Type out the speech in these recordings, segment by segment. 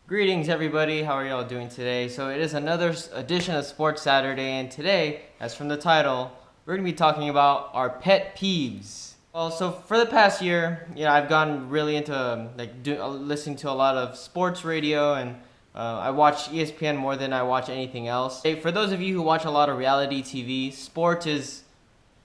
Greetings, everybody. How are y'all doing today? So it is another edition of Sports Saturday, and today, as from the title, we're going to be talking about our pet peeves. Well, so for the past year, I've gone really into listening to a lot of sports radio, and I watch ESPN more than I watch anything else. Hey, for those of you who watch a lot of reality TV, sports is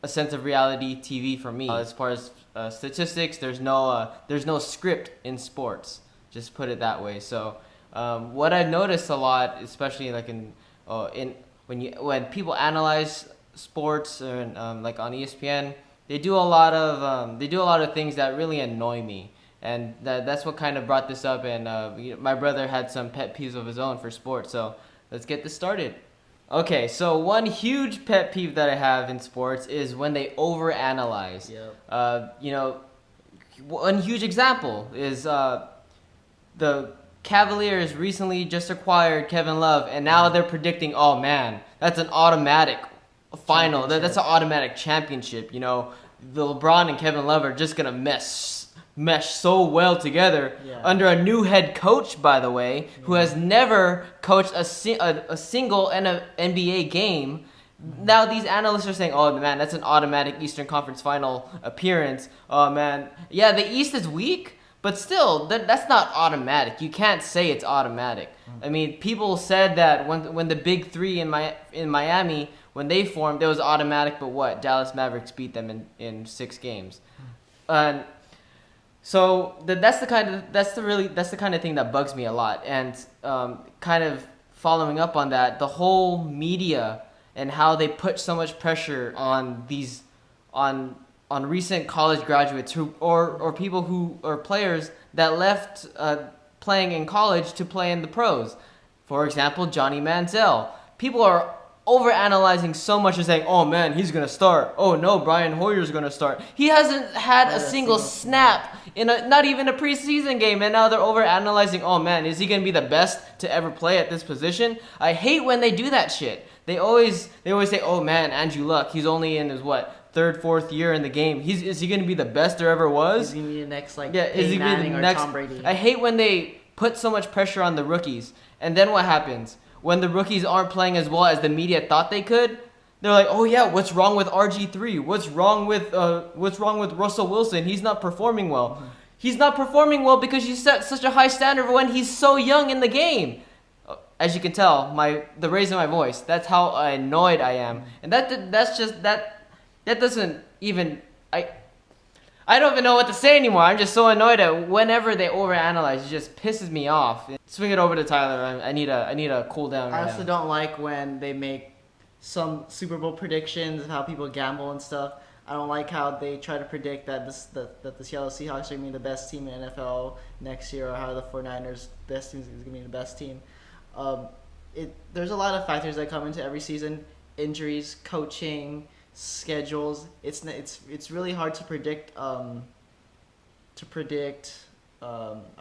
a sense of reality TV for me. As far as statistics, there's no script in sports. Just put it that way. So what I've noticed a lot, especially like when people analyze sports and like on ESPN, they do a lot of things that really annoy me, and that's what kind of brought this up. And my brother had some pet peeves of his own for sports. So let's get this started. Okay, so one huge pet peeve that I have in sports is when they overanalyze. Yep. One huge example is the Cavaliers recently just acquired Kevin Love, and now they're predicting, oh man, that's an automatic final. That's an automatic championship. The LeBron and Kevin Love are just gonna mesh so well together under a new head coach, by the way, who has never coached a single NBA game. Now these analysts are saying, oh man, that's an automatic Eastern Conference Final appearance. Oh man, yeah, the East is weak. But still, that's not automatic. You can't say it's automatic. I mean, people said that when the Big Three in Miami, when they formed, it was automatic. But what? Dallas Mavericks beat them in 6 games. So that's the kind of thing that bugs me a lot. And kind of following up on that, the whole media and how they put so much pressure on recent college graduates or people who are players that left playing in college to play in the pros. For example, Johnny Manziel. People are overanalyzing so much and saying, oh man, he's going to start. Oh no, Brian Hoyer's going to start. He hasn't had a single snap in not even a preseason game, and now they're overanalyzing, oh man, is he going to be the best to ever play at this position? I hate when they do that shit. They always say, oh man, Andrew Luck, he's only in his third, fourth year in the game. Is he going to be the best there ever was? Is he going to be the next Peyton Manning or Tom Brady? I hate when they put so much pressure on the rookies. And then what happens? When the rookies aren't playing as well as the media thought they could, they're like, oh yeah, what's wrong with RG3? What's wrong with Russell Wilson? He's not performing well. Mm-hmm. He's not performing well because you set such a high standard when he's so young in the game. As you can tell, the raise in my voice, that's how annoyed I am. And that doesn't even, I don't even know what to say anymore. I'm just so annoyed at whenever they overanalyze. It just pisses me off. Swing it over to Tyler. I need a cool down. I also don't like when they make some Super Bowl predictions of how people gamble and stuff. I don't like how they try to predict that the Seattle Seahawks are going to be the best team in the NFL next year, or how the 49ers best team is going to be the best team. There's a lot of factors that come into every season: injuries, coaching, schedules. It's really hard to predict a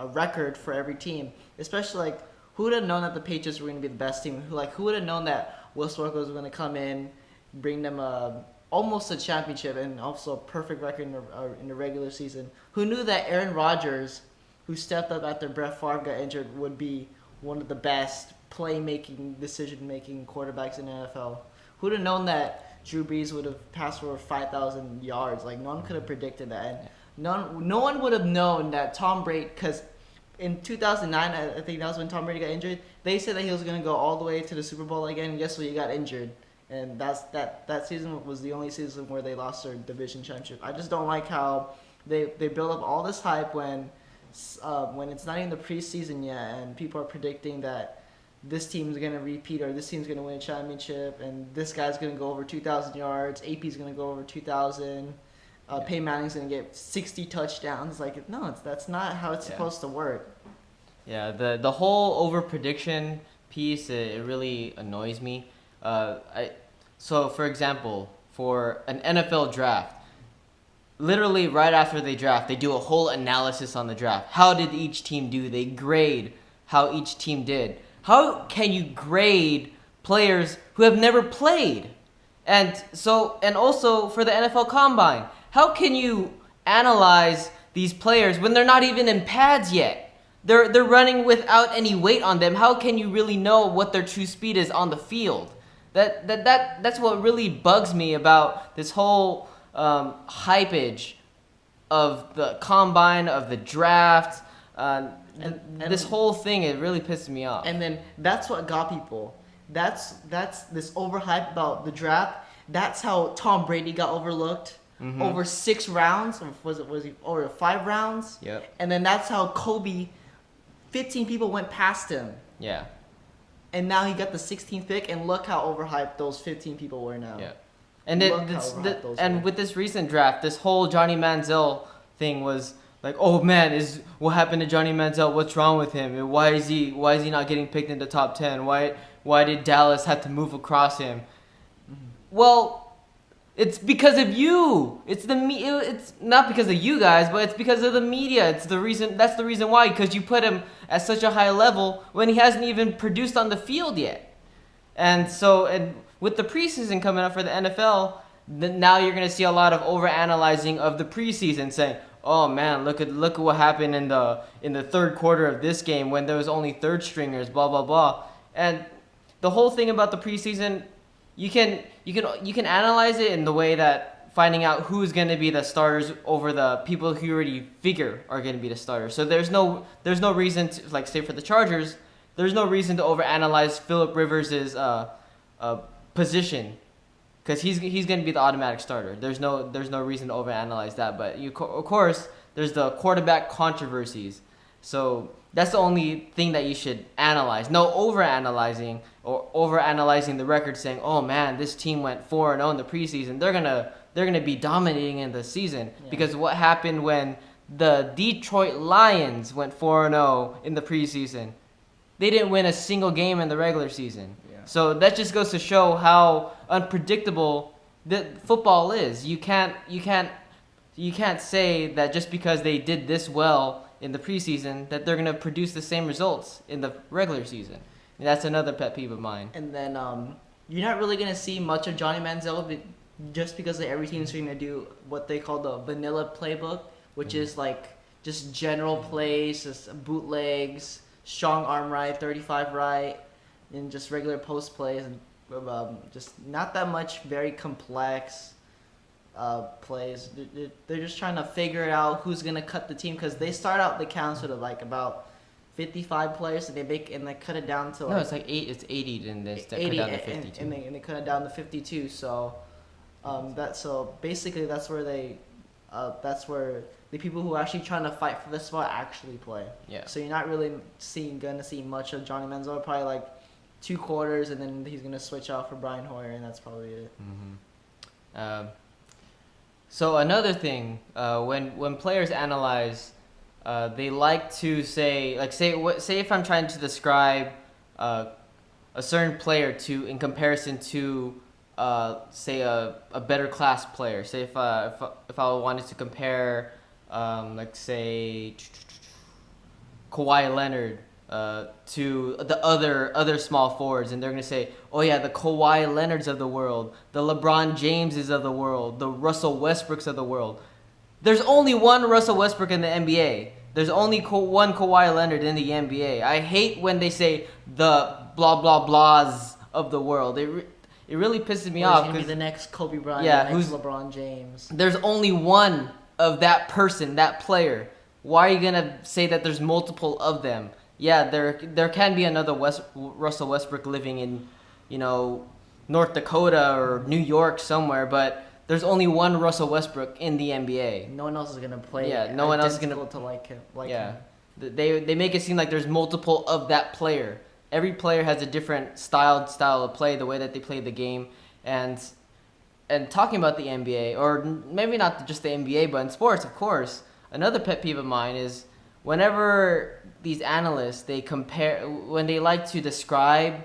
record for every team, especially like who would have known that the Patriots were going to be the best team? Who would have known that Will Sparkle was going to come in, bring them almost a championship and also a perfect record in the regular season? Who knew that Aaron Rodgers, who stepped up after Brett Favre got injured, would be one of the best playmaking, decision-making quarterbacks in the NFL? Who would have known that Drew Brees would have passed for 5,000 yards? Like, no one could have predicted that. And no one would have known that Tom Brady, because in 2009, I think that was when Tom Brady got injured, they said that he was going to go all the way to the Super Bowl again, and guess what? He got injured. And that season was the only season where they lost their division championship. I just don't like how they build up all this hype when it's not even the preseason yet, and people are predicting that this team's going to repeat, or this team's going to win a championship, and this guy's going to go over 2,000 yards, AP's going to go over 2,000, Peyton Manning's going to get 60 touchdowns. Like, no, that's not how it's supposed to work. Yeah, the whole over-prediction piece, it really annoys me. So, for example, for an NFL draft, literally right after they draft, they do a whole analysis on the draft. How did each team do? They grade how each team did. How can you grade players who have never played? And also for the NFL Combine, how can you analyze these players when they're not even in pads yet? they're running without any weight on them. How can you really know what their true speed is on the field? That's what really bugs me about this whole hypage of the combine, of the draft, and this whole thing. It really pisses me off. And then that's what got people. That's this overhype about the draft. That's how Tom Brady got overlooked over 6 rounds, or was he over 5 rounds? Yep. And then that's how Kobe, 15 people went past him. Yeah. And now he got the 16th pick, and look how overhyped those 15 people were now. Yeah. And Look with this recent draft, this whole Johnny Manziel thing was like, oh man, what happened to Johnny Manziel? What's wrong with him? And why is he not getting picked in the top 10? Why did Dallas have to move across him? Well, it's because of you. It's not because of you guys, but it's because of the media. That's the reason why, because you put him at such a high level when he hasn't even produced on the field yet. And with the preseason coming up for the NFL, now you're going to see a lot of overanalyzing of the preseason, saying, "Oh man, look at what happened in the third quarter of this game when there was only third stringers, blah blah blah." And the whole thing about the preseason, you can analyze it in the way that finding out who's going to be the starters over the people who you already figure are going to be the starters. So there's no reason to, like, say for the Chargers, there's no reason to overanalyze Phillip Rivers' position, because he's going to be the automatic starter. There's no reason to overanalyze that. But of course there's the quarterback controversies. So that's the only thing that you should analyze. No overanalyzing or overanalyzing the record, saying, "Oh man, this team went 4-0 in the preseason. They're gonna be dominating in the season." Yeah. Because what happened when the Detroit Lions went 4-0 in the preseason? They didn't win a single game in the regular season. Yeah. So that just goes to show how unpredictable that football is. You can't say that just because they did this well in the preseason that they're going to produce the same results in the regular season. And that's another pet peeve of mine. And then you're not really going to see much of Johnny Manziel just because every team's going to do what they call the vanilla playbook, which is like just general plays, just bootlegs, strong arm right, 35 right, and just regular post plays, and just not that much very complex plays. They're just trying to figure out who's gonna cut the team, because they start out the counts with like about 55 players, and they cut it down to it's like 8. It's 80, and they cut down to 52. And they cut it down to 52. So basically that's where the people who are actually trying to fight for the spot actually play. Yeah. So you're not really gonna see much of Johnny Manziel. Probably like 2 quarters, and then he's gonna switch out for Brian Hoyer, and that's probably it. Mm-hmm. So another thing, when players analyze, they like to say if I'm trying to describe a certain player in comparison to say a better class player. Say if I wanted to compare say Kawhi Leonard to the other small forwards, and they're going to say, oh yeah, the Kawhi Leonards of the world, the LeBron Jameses of the world, the Russell Westbrooks of the world. There's only one Russell Westbrook in the NBA. There's only one Kawhi Leonard in the NBA. I hate when they say the blah blah blahs of the world. It really pisses me off. Who's going to be the next Kobe Bryant, yeah, the next LeBron James. There's only one of that person, that player. Why are you going to say that there's multiple of them? Yeah, there can be another Russell Westbrook living in, North Dakota or New York somewhere, but there's only one Russell Westbrook in the NBA. No one else is gonna play. Yeah, no one else is gonna like him. They make it seem like there's multiple of that player. Every player has a different style of play, the way that they play the game, and talking about the NBA, or maybe not just the NBA, but in sports, of course. Another pet peeve of mine is whenever these analysts, when they like to describe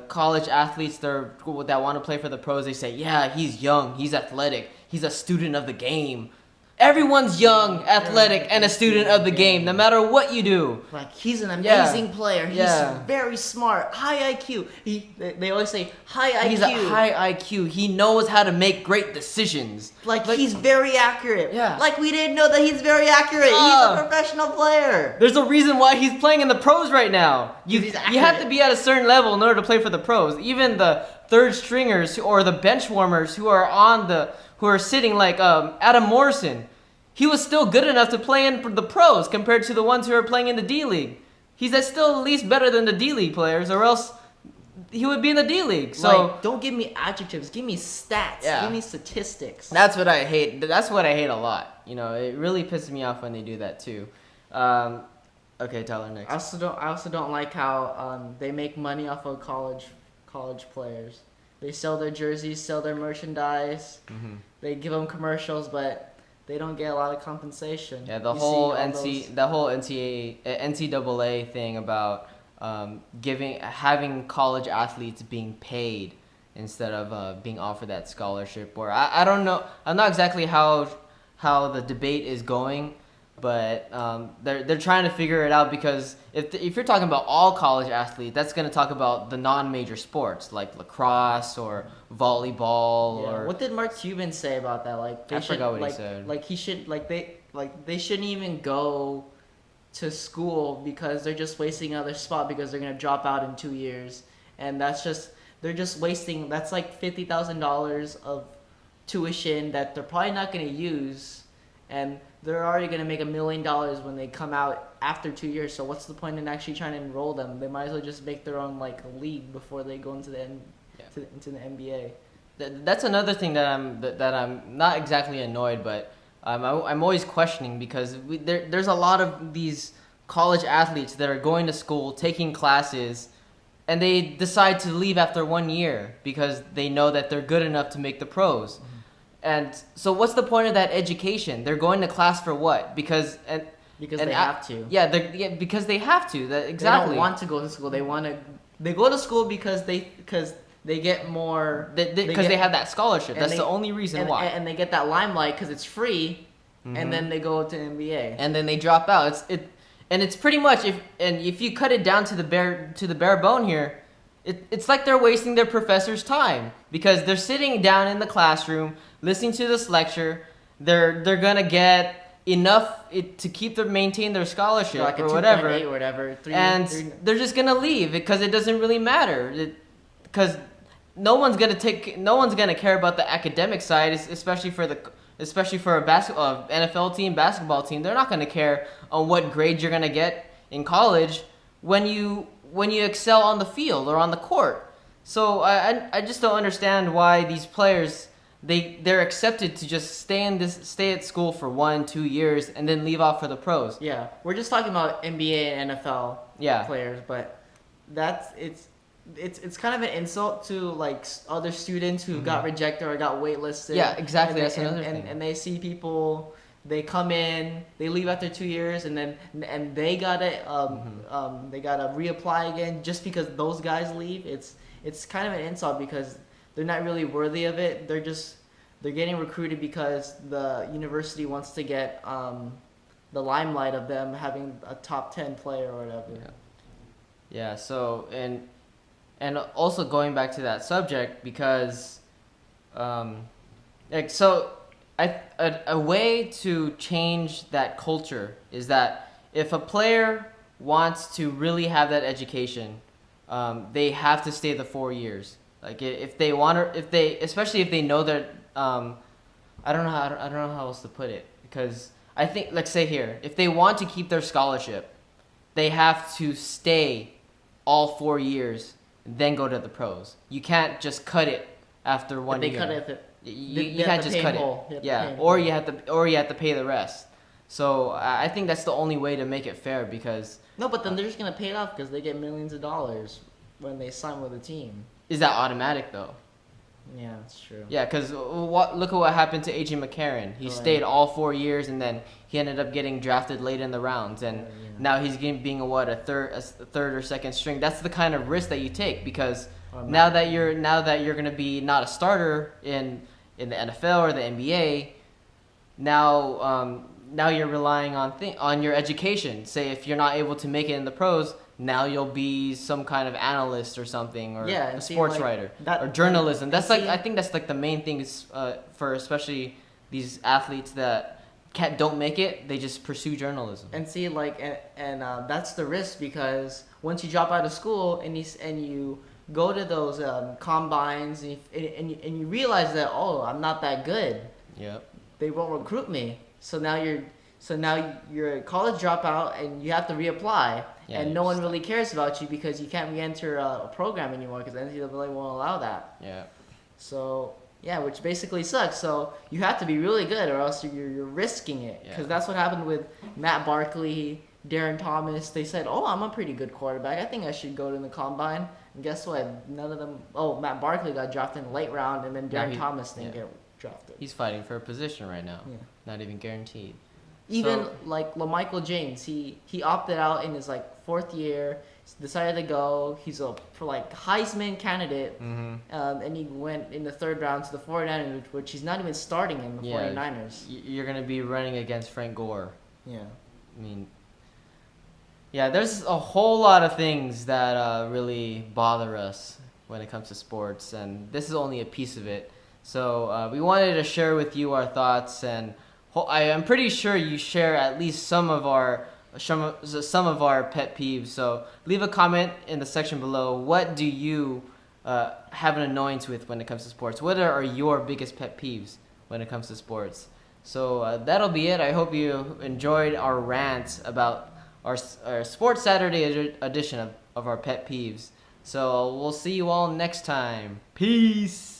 college athletes that want to play for the pros, they say, yeah, he's young, he's athletic, he's a student of the game. Everyone's young, athletic, and a student of the game, no matter what you do. Like, he's an amazing player. He's Yeah. very smart, high IQ. They always say high IQ. He's a high IQ. He knows how to make great decisions. Like he's very accurate. Yeah. Like we didn't know that he's very accurate. He's a professional player. There's a reason why he's playing in the pros right now. You He's you have to be at a certain level in order to play for the pros. Even the third stringers or the bench warmers who are sitting like Adam Morrison, he was still good enough to play in the pros compared to the ones who are playing in the D League. He's still at least better than the D League players, or else he would be in the D League. So like, don't give me adjectives. Give me stats. Yeah. Give me statistics. that's what I hate. That's what I hate a lot. You know, it really pisses me off when they do that too. Okay, Tyler, next. I also don't like how they make money off of college players. They sell their jerseys, sell their merchandise. Mm-hmm. They give them commercials, but they don't get a lot of compensation. Yeah, You the see whole all those- NCAA thing about having college athletes being paid instead of being offered that scholarship. Or I don't know. I'm not exactly how the debate is going, but they're trying to figure it out, because if you're talking about all college athletes, that's going to talk about the non-major sports like lacrosse or volleyball. Yeah. Or What did Mark Cuban say about that? Like I forgot what he said. Like they shouldn't even go to school because they're just wasting another spot because they're gonna drop out in 2 years, and they're just wasting. That's like $50,000 of tuition that they're probably not gonna use, and they're already gonna make $1 million when they come out after 2 years. So what's the point in actually trying to enroll them? They might as well just make their own like league before they go into into the NBA. That's another thing that I'm not exactly annoyed, but I'm always questioning, because there's a lot of these college athletes that are going to school, taking classes, and they decide to leave after 1 year because they know that they're good enough to make the pros. Mm-hmm. And so what's the point of that education? They're going to class for what? Because they have to. Yeah, because they have to. Exactly. They don't want to go to school. They go to school because they get more. Because they have that scholarship. That's the only reason why. And they get that limelight because it's free, mm-hmm. and then they go to NBA. And then they drop out. It's pretty much if you cut it down to the bare bone here, it's like they're wasting their professor's time, because they're sitting down in the classroom listening to this lecture. They're gonna get enough to maintain their scholarship like or whatever, and they're just gonna leave because it doesn't really matter, because no one's gonna care about the academic side, especially for a NFL team, basketball team. They're not gonna care on what grade you're gonna get in college when you excel on the field or on the court. So I just don't understand why these players they're accepted to just stay at school for 1-2 years and then leave off for the pros. Yeah, we're just talking about NBA and NFL players, but it's kind of an insult to like other students who got rejected or got waitlisted. Yeah, exactly. And that's another thing. And they see people, they come in, they leave after 2 years, and they gotta reapply again just because those guys leave. It's kind of an insult because they're not really worthy of it. They're getting recruited because the university wants to get the limelight of them having a top 10 player or whatever. Yeah. So and also going back to that subject, because a way to change that culture is that if a player wants to really have that education, they have to stay the 4 years. Like if they especially if they know that I don't know how else to put it, because I think, let's say here, if they want to keep their scholarship, they have to stay all 4 years and then go to the pros. You can't just cut it after 1 year. They cut it. You can't just cut it. Yeah, or you have to pay the rest. So I think that's the only way to make it fair, because no, but then they're just gonna pay it off because they get millions of dollars when they sign with a team. Is that automatic though? Yeah, that's true. Yeah, because look at what happened to A.J. McCarron. He stayed all 4 years, and then he ended up getting drafted late in the rounds, and now he's being a third or second string. That's the kind of risk that you take, because now that you're gonna be not a starter in the NFL or the NBA, now you're relying on your education. Say if you're not able to make it in the pros, now you'll be some kind of analyst or something, or Yeah, a and see, sports like, writer that- or journalism. That's and like see- I think that's like the main thing is for especially these athletes that don't make it. They just pursue journalism. And see, like, that's the risk, because once you drop out of school and you go to those combines and you realize that, oh, I'm not that good, Yep. they won't recruit me. So now you're a college dropout and you have to reapply, Yeah, and you're no one stuck. really cares about you because you can't re-enter a program anymore because NCAA won't allow that. Yeah. So yeah, which basically sucks. So you have to be really good, or else you're risking it. Because Yeah. that's what happened with Matt Barkley, Darren Thomas. They said, "Oh, I'm a pretty good quarterback. I think I should go to the combine." And guess what? None of them. Oh, Matt Barkley got drafted in the late round, and then Now Darren Thomas didn't yeah. get drafted. He's fighting for a position right now. Yeah. Not even guaranteed. Even So- like LaMichael James, he opted out in his like 4th year, decided to go. He's a for like Heisman candidate, and he went in the 3rd round to the 49ers, which he's not even starting in the 49ers. You're gonna be running against Frank Gore. Yeah. I mean, yeah, there's a whole lot of things that really bother us when it comes to sports, and this is only a piece of it. So we wanted to share with you our thoughts, and I am pretty sure you share at least some of our pet peeves. So leave a comment in the section below. What do you have an annoyance with when it comes to sports? What are your biggest pet peeves when it comes to sports? So that'll be it. I hope you enjoyed our rant about our Sports Saturday edition of our pet peeves. So we'll see you all next time. Peace.